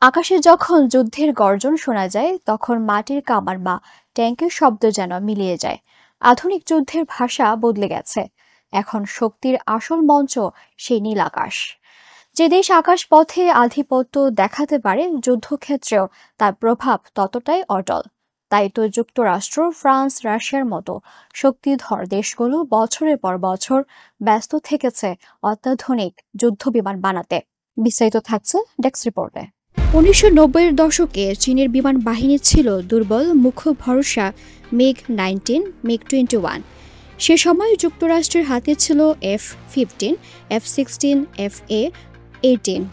আকাশে যখন যুদ্ধের গর্জন শোনা যায় তখন মাটির কামান বা ট্যাঙ্কের শব্দ যেন মিলিয়ে যায়। আধুনিক যুদ্ধের ভাষা বদলে গেছে। এখন শক্তির আসল মঞ্চ সেই নীল আকাশ। যে দেশ আকাশপথে আধিপত্য দেখাতে পারে, যুদ্ধক্ষেত্রেও তার প্রভাব ততটাই অটল। তাই তো যুক্তরাষ্ট্র, ফ্রান্স, রাশিয়ার মতো শক্তিধর দেশগুলো বছরের পর বছর ব্যস্ত থেকেছে অত্যাধুনিক যুদ্ধবিমান বানাতে। বিস্তারিত থাকছে ডেস্ক রিপোর্টে। 1990-এর দশকে চীনের বিমান বাহিনী ছিল দুর্বল, মুখ্য ভরসা মিগ-19, মিগ-21। সে সময় যুক্তরাষ্ট্রের হাতে ছিল F-15, F-16, FA-18,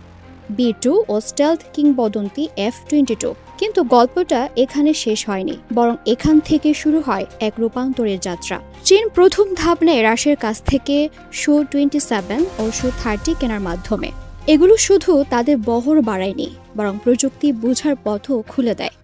B-2 ও স্টেলথ কিংবদন্তি F-22। কিন্তু গল্পটা এখানে শেষ হয়নি, বরং এখান থেকে শুরু হয় এক রূপান্তরের যাত্রা। চীন প্রথম ধাপ নেয় রাশিয়ার কাছ থেকে Su-27 ও Su-30 কেনার মাধ্যমে। এগুলো শুধু তাদের বহর বাড়ায়নি, বরং প্রযুক্তি বোঝার পথও খুলে দেয়।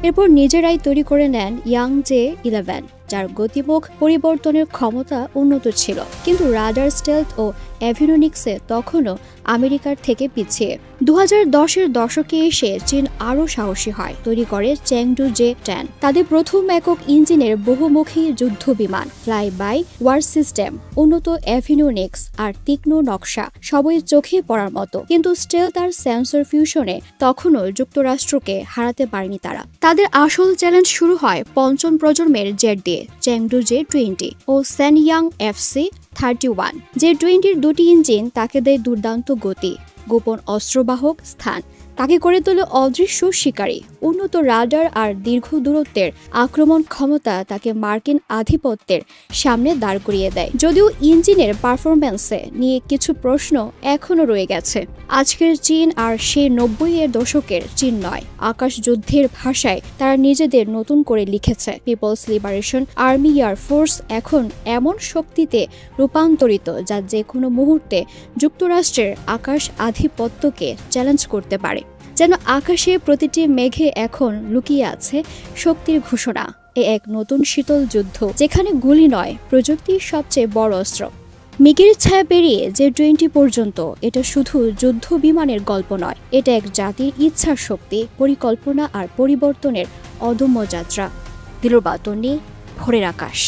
এরপর নিজেরাই তৈরি করে নেন ইয়াংজে-11, যার গতিপথ পরিবর্তনের ক্ষমতা উন্নত ছিল, কিন্তু রাডার, স্টেলথ ও অ্যাভিওনিক্সে তখনও আমেরিকার থেকে পিছিয়ে। 2010-এর দশকে এসে চীন আরও সাহসী হয়, তৈরি করে চ্যাংডু-জে-10, তাদের প্রথম একক ইঞ্জিনের বহুমুখী যুদ্ধ বিমান। ফ্লাই বাই ওয়ার সিস্টেম, উন্নত অ্যাভিওনিক্স আর তীক্ষ্ণ নকশা সবই চোখে পড়ার মতো। কিন্তু স্টেলথ আর সেন্সর ফিউশনে তখনও যুক্তরাষ্ট্রকে হারাতে পারেনি তারা। তাদের আসল চ্যালেঞ্জ শুরু হয় পঞ্চম প্রজন্মের জেট দিয়ে, চ্যাংডু-জে-20 ও স্যানইয়াং FC-31। জে-20-র দুটি ইঞ্জিন তাকে দেয় দুর্দান্ত গতি, গোপন অস্ত্রবাহক স্থান, তাকে করে তোলে অদৃশ্য শিকারী। উন্নত রাডার আর দীর্ঘ দূরত্বের আক্রমণ ক্ষমতা তাকে মার্কিন আধিপত্যের সামনে দাঁড় করিয়ে দেয়। যদিও ইঞ্জিনের পারফরম্যান্সে নিয়ে কিছু প্রশ্ন এখনও রয়ে গেছে। আজকের চীন আর সেই 90-এর দশকের চীন নয়। আকাশ যুদ্ধের ভাষায় তারা নিজেদের নতুন করে লিখেছে। পিপলস লিবারেশন আর্মি এয়ারফোর্স এখন এমন শক্তিতে রূপান্তরিত যা যে কোনো মুহূর্তে যুক্তরাষ্ট্রের আকাশ আধিপত্যকে চ্যালেঞ্জ করতে পারে। যেন আকাশে প্রতিটি মেঘে এখন লুকিয়ে আছে শক্তির ঘোষণা। এক নতুন শীতল যুদ্ধ, যেখানে গুলি নয়, প্রযুক্তির সবচেয়ে বড় অস্ত্র। মিগের ছায়া পেরিয়ে জে-20 পর্যন্ত এটা শুধু যুদ্ধ বিমানের গল্প নয়, এটা এক জাতির ইচ্ছার শক্তি, পরিকল্পনা আর পরিবর্তনের অদম্য যাত্রা। দিলরুবা তন্নি, ভোরের আকাশ।